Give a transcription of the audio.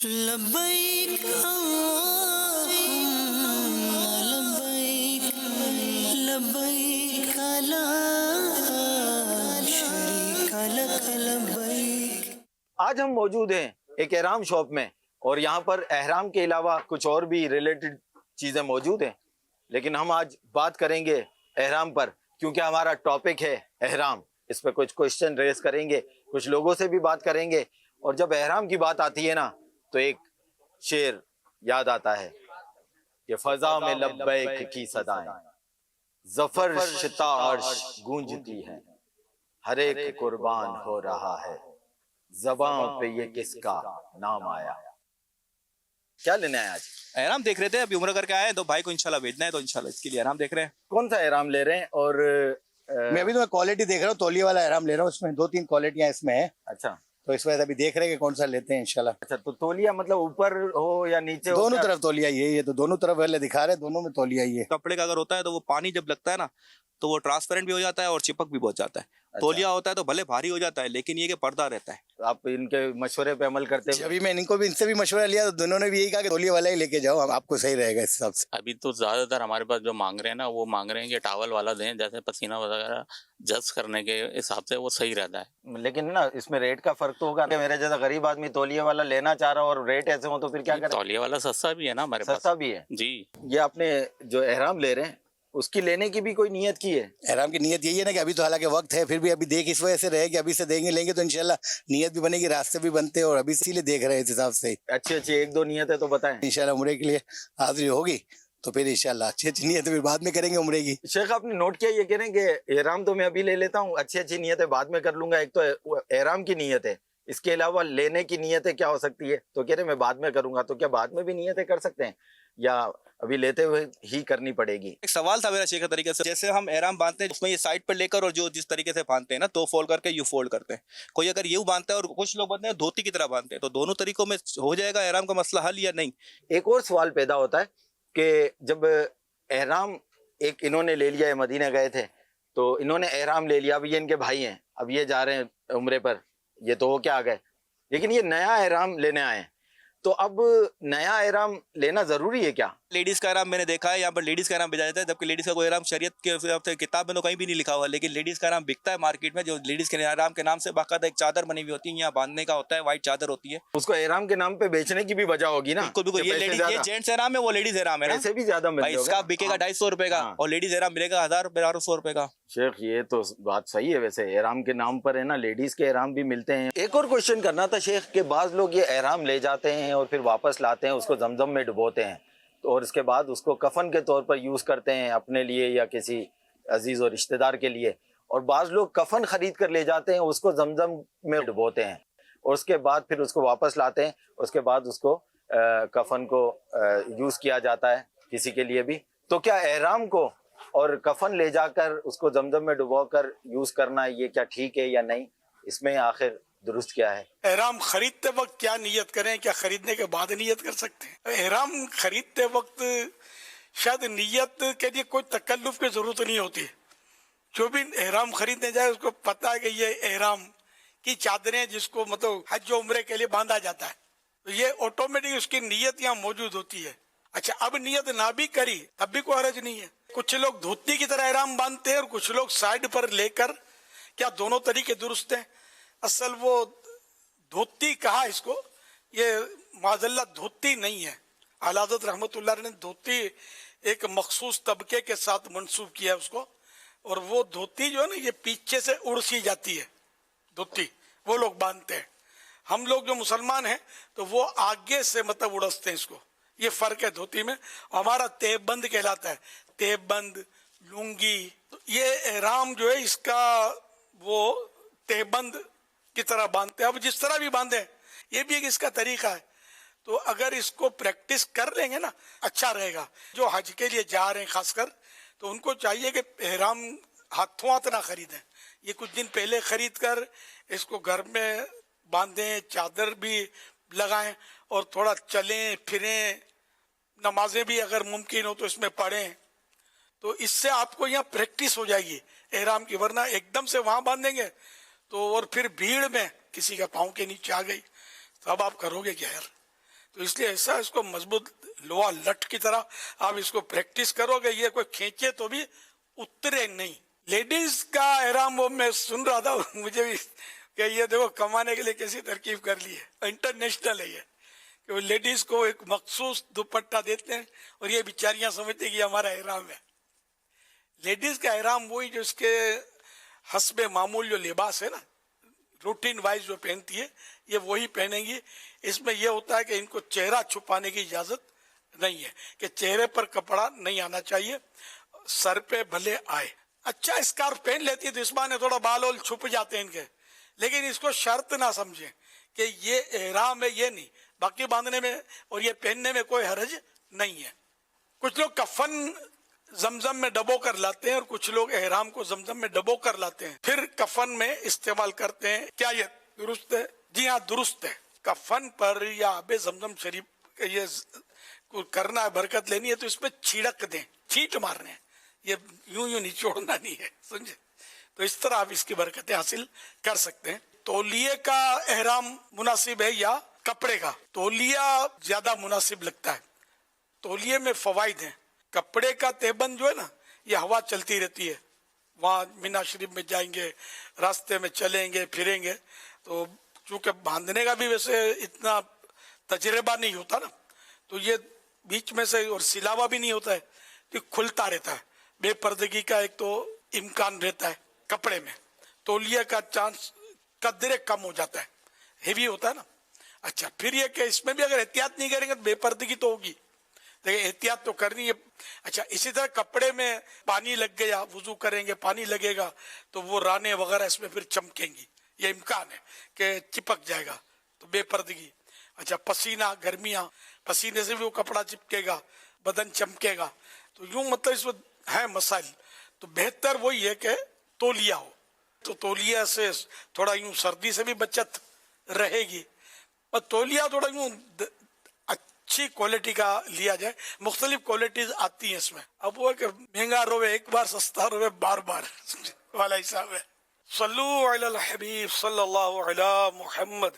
لبیک لبیک لبیک لا شریک لک لبیک۔ آج ہم موجود ہیں ایک احرام شاپ میں، اور یہاں پر احرام کے علاوہ کچھ اور بھی ریلیٹڈ چیزیں موجود ہیں، لیکن ہم آج بات کریں گے احرام پر، کیونکہ ہمارا ٹاپک ہے احرام۔ اس پہ کچھ کوشچن ریز کریں گے، کچھ لوگوں سے بھی بات کریں گے، اور جب احرام کی بات آتی ہے نا تو ایک شعر یاد آتا ہے کہ فضا میں لبیک کی صدائیں، ظفر شتا عرش گونجتی ہے، ہر ایک قربان ہو رہا ہے، زباں پہ یہ کس کا نام آیا۔ کیا لینا ہے آج؟ احرام دیکھ رہے تھے، ابھی عمرہ کر کے آئے ہیں تو بھائی کو انشاءاللہ بھیجنا ہے، تو انشاءاللہ اس کے لیے احرام دیکھ رہے ہیں۔ کون سا احرام لے رہے ہیں؟ اور میں ابھی تو میں کوالٹی دیکھ رہا ہوں، تولیے والا احرام لے رہا ہوں، اس میں 2-3 کوالٹیاں اس میں ہیں، اچھا تو اس وجہ سے ابھی دیکھ رہے ہیں کہ کون سا لیتے ہیں انشاءاللہ۔ اچھا، تو تولیہ مطلب اوپر ہو یا نیچے ہو؟ دونوں طرف تولیہ یہ تو دونوں طرف والے دکھا رہے ہیں، دونوں میں تولیہ یہ۔ کپڑے کا اگر ہوتا ہے تو وہ پانی جب لگتا ہے نا تو وہ ٹرانسپیرنٹ بھی ہو جاتا ہے اور چپک بھی بہت جاتا ہے۔ تولیہ ہوتا ہے تو بھلے بھاری ہو جاتا ہے لیکن یہ کہ پردہ رہتا ہے۔ آپ ان کے مشورے پہ عمل کرتے ہیں؟ ابھی میں ان کو بھی ان سے بھی مشورہ لیا تو دونوں نے بھی یہی کہا کہ تولیہ والا ہی لے کے جاؤ، آپ کو صحیح رہے گا اس حساب سے۔ ابھی تو زیادہ تر ہمارے پاس جو مانگ رہے ہیں نا وہ مانگ رہے ہیں کہ ٹاول والا دیں، جیسے پسینہ وغیرہ جذب کرنے کے حساب سے وہ صحیح رہتا ہے۔ لیکن نا اس میں ریٹ کا فرق تو ہوگا کہ میرے جیسا غریب آدمی تولیے والا لینا چاہ رہا اور ریٹ ایسے ہو تو پھر کیا کرے؟ تولیہ والا سستا بھی ہے نا ہمارے پاس۔ سستا بھی ہے جی۔ یہ آپ نے جو احرام لے رہے ہیں اس کی لینے کی بھی کوئی نیت کی ہے؟ احرام کی نیت یہی ہے نا کہ ابھی تو حالانکہ وقت ہے، پھر بھی ابھی دیکھ اس وجہ سے رہے کہ ابھی سے دیں گے لیں گے تو انشاءاللہ نیت بھی بنے گی، راستے بھی بنتے ہیں، اور ابھی اسی لیے دیکھ رہے ہیں اس حساب سے۔ اچھی ایک دو نیتیں تو بتائیں۔ انشاءاللہ عمرے کے لیے حاضری ہوگی تو پھر انشاءاللہ اچھی نیت پھر بعد میں کریں گے عمرے کی۔ شیخ آپ نے نوٹ کیا، یہ کہہ رہے ہیں کہ احرام تو میں ابھی لے لیتا ہوں، اچھی نیتیں بعد میں کر لوں گا۔ ایک تو احرام کی نیت ہے، اس کے علاوہ لینے کی نیتیں کیا ہو سکتی ہے؟ تو کہہ رہے ہیں میں بعد میں کروں گا، تو کیا بعد میں بھی نیتیں کر سکتے ہیں یا ابھی لیتے ہوئے ہی کرنی پڑے گی؟ ایک سوال تھا میرا شیخ طریقے سے، جیسے ہم احرام باندھتے ہیں اس میں یہ سائڈ پر لے کر اور جو جس طریقے سے باندھتے ہیں نا تو فولڈ کر کے یوں فولڈ کرتے ہیں، کوئی اگر یوں باندھتا ہے اور کچھ لوگ باندھتے ہیں دھوتی کی طرح باندھتے ہیں، تو دونوں طریقوں میں ہو جائے گا احرام کا مسئلہ حل یا نہیں؟ ایک اور سوال پیدا ہوتا ہے کہ جب احرام ایک انہوں نے لے لیا ہے، مدینہ گئے تھے تو انہوں نے احرام لے لیا، اب یہ ان کے بھائی ہیں، اب یہ جا رہے ہیں عمرے پر، یہ تو ہو کے آ گئے، لیکن یہ نیا احرام لینے آئے ہیں، تو اب نیا احرام لینا ضروری ہے کیا؟ لیڈیز کا احرام میں نے دیکھا ہے یہاں پر لیڈیز کا احرام بھیجا جاتا ہے، جبکہ لیڈیز کا کوئی احرام شریعت کے کتاب میں تو کہیں بھی نہیں لکھا ہوا، لیکن لیڈیز کا احرام بکتا ہے مارکیٹ میں، جو لیڈیز کے احرام کے نام سے باقاعدہ ایک چادر بنی ہوئی ہوتی ہے، یہاں باندھنے کا ہوتا ہے، وائٹ چادر ہوتی ہے، اس کو احرام کے نام پہ بیچنے کی بھی وجہ ہوگی نا؟ بالکل یہ لیڈیز، یہ جینٹس احرام ہے، وہ لیڈیز احرام ہے نا، ایسے بھی زیادہ بھائی اس کا بکے گا 250 روپے کا اور لیڈیز احرام ملے گا 1200 روپے کا۔ شیخ یہ تو بات صحیح ہے، ویسے احرام کے نام پر ہے نا لیڈیز کے احرام بھی ملتے ہیں۔ ایک اور کوشچن کرنا تھا شیخ کہ بعض لوگ یہ احرام لے جاتے ہیں اور پھر واپس لاتے ہیں، اس کو زمزم میں ڈبوتے ہیں اور اس کے بعد اس کو کفن کے طور پر یوز کرتے ہیں اپنے لیے یا کسی عزیز اور رشتہ دار کے لیے، اور بعض لوگ کفن خرید کر لے جاتے ہیں، اس کو زمزم میں ڈبوتے ہیں اور اس کے بعد پھر اس کو واپس لاتے ہیں، اس کے بعد اس کو کفن کو یوز کیا جاتا ہے کسی کے لیے بھی۔ تو کیا احرام کو اور کفن لے جا کر اس کو زمزم میں ڈبو کر یوز کرنا یہ کیا ٹھیک ہے یا نہیں؟ اس میں آخر درست کیا ہے؟ احرام خریدتے وقت کیا نیت کریں؟ کیا خریدنے کے بعد نیت کر سکتے ہیں؟ احرام خریدتے وقت شاید نیت کے لیے کوئی تکلف کی ضرورت نہیں ہوتی، جو بھی احرام خریدنے جائے اس کو پتہ ہے کہ یہ احرام کی چادریں جس کو مطلب حج و عمرے کے لیے باندھا جاتا ہے، تو یہ آٹومیٹک اس کی نیت یہاں موجود ہوتی ہے۔ اچھا، اب نیت نہ بھی کری تب بھی کوئی حرج نہیں ہے۔ کچھ لوگ دھوتی کی طرح احرام باندھتے ہیں اور کچھ لوگ سائڈ پر لے کر، کیا دونوں طریقے درست ہیں؟ اصل وہ دھوتی کہا اس کو، یہ معذاللہ دھوتی نہیں ہے۔ اعلیٰ حضرت رحمۃ اللہ علیہ نے دھوتی ایک مخصوص طبقے کے ساتھ منسوب کیا ہے اس کو، اور وہ دھوتی جو ہے نا یہ پیچھے سے اڑ سی جاتی ہے، دھوتی وہ لوگ باندھتے ہیں۔ ہم لوگ جو مسلمان ہیں تو وہ آگے سے مطلب اڑستے ہیں اس کو، یہ فرق ہے دھوتی میں۔ ہمارا تیب بند کہلاتا ہے، تیب بند، لنگی، تو یہ احرام جو ہے اس کا وہ تیب بند کی طرح باندھتے ہیں۔ اب جس طرح بھی باندھیں یہ بھی ایک اس کا طریقہ ہے، تو اگر اس کو پریکٹس کر لیں گے نا اچھا رہے گا۔ جو حج کے لیے جا رہے ہیں خاص کر تو ان کو چاہیے کہ احرام ہاتھوں ہاتھ نہ خریدیں، یہ کچھ دن پہلے خرید کر اس کو گھر میں باندھیں، چادر بھی لگائیں اور تھوڑا چلیں پھریں، نمازیں بھی اگر ممکن ہو تو اس میں پڑھیں، تو اس سے آپ کو یہاں پریکٹس ہو جائے گی احرام کی۔ ورنہ ایک دم سے وہاں باندھیں گے تو اور پھر بھیڑ میں کسی کا پاؤں کے نیچے آ گئی تو اب آپ کرو گے کیا یار؟ تو اس لیے ایسا اس کو مضبوط لوہا لٹ کی طرح آپ اس کو پریکٹس کرو گے، یہ کوئی کھینچے تو بھی اترے نہیں. لیڈیز کا احرام وہ میں سن رہا تھا مجھے بھی کہ یہ دیکھو کمانے کے لیے کیسی ترکیب کر لی ہے، انٹرنیشنل ہے یہ، کہ وہ لیڈیز کو ایک مخصوص دوپٹہ دیتے ہیں اور یہ بیچاریاں سمجھتے ہیں کہ یہ ہمارا احرام ہے. لیڈیز کا احرام وہی جو اس کے حسب معمول جو لباس ہے نا، روٹین وائز جو پہنتی ہے یہ وہی پہنیں گی. اس میں یہ ہوتا ہے کہ ان کو چہرہ چھپانے کی اجازت نہیں ہے، کہ چہرے پر کپڑا نہیں آنا چاہیے، سر پہ بھلے آئے. اچھا اسکارف پہن لیتی ہے تو اس بہانے تھوڑا بال وال چھپ جاتے ہیں ان کے، لیکن اس کو شرط نہ سمجھیں کہ یہ احرام ہے، یہ نہیں، باقی باندھنے میں اور یہ پہننے میں کوئی حرج نہیں ہے. کچھ لوگ کفن زمزم میں ڈبو کر لاتے ہیں اور کچھ لوگ احرام کو زمزم میں ڈبو کر لاتے ہیں پھر کفن میں استعمال کرتے ہیں. کیا یہ درست ہے؟ جی ہاں درست ہے. کفن پر یا آب زمزم شریف یہ کرنا ہے، برکت لینی ہے تو اس پہ چھڑک دیں، چھینٹ مارنے ہیں، یہ یوں نچوڑنا نہیں ہے، سمجھے؟ تو اس طرح آپ اس کی برکتیں حاصل کر سکتے ہیں. تولیے کا احرام مناسب ہے یا کپڑے کا؟ تولیہ زیادہ مناسب لگتا ہے. تولیے میں فوائد ہیں. کپڑے کا تیبند جو ہے نا، یہ ہوا چلتی رہتی ہے، وہاں مینا شریف میں جائیں گے، راستے میں چلیں گے پھریں گے، تو چونکہ باندھنے کا بھی ویسے اتنا تجربہ نہیں ہوتا نا، تو یہ بیچ میں سے اور سلاوا بھی نہیں ہوتا ہے، تو کھلتا رہتا ہے. بے پردگی کا ایک تو امکان رہتا ہے. کپڑے میں تولیے کا چانس قدرے کم ہو جاتا ہے، ہیوی ہوتا ہے نا. اچھا پھر یہ کہ اس میں بھی اگر احتیاط نہیں کریں گے تو بے پردگی تو ہوگی، لیکن احتیاط تو کرنی ہے. اچھا اسی طرح کپڑے میں پانی لگ گیا، وضو کریں گے پانی لگے گا تو وہ رانے وغیرہ اس میں پھر چمکیں گی، یہ امکان ہے کہ چپک جائے گا، تو بے پردگی. اچھا پسینہ، گرمیاں، پسینے سے بھی وہ کپڑا چپکے گا، بدن چمکے گا. تو یوں مطلب اس میں ہے مسائل. تو بہتر وہی ہے کہ تولیہ ہو، تو تولیہ سے تھوڑا یوں سردی سے بھی بچت رہے گی. اور تولیہ تھوڑا یوں اچھی کوالٹی کا لیا جائے. مختلف کوالٹیز آتی ہیں اس میں. اب وہ کہ مہنگا روے ایک بار، سستا روے بار بار والا حساب ہے. صلو علی الحبیب صلی اللہ علی محمد.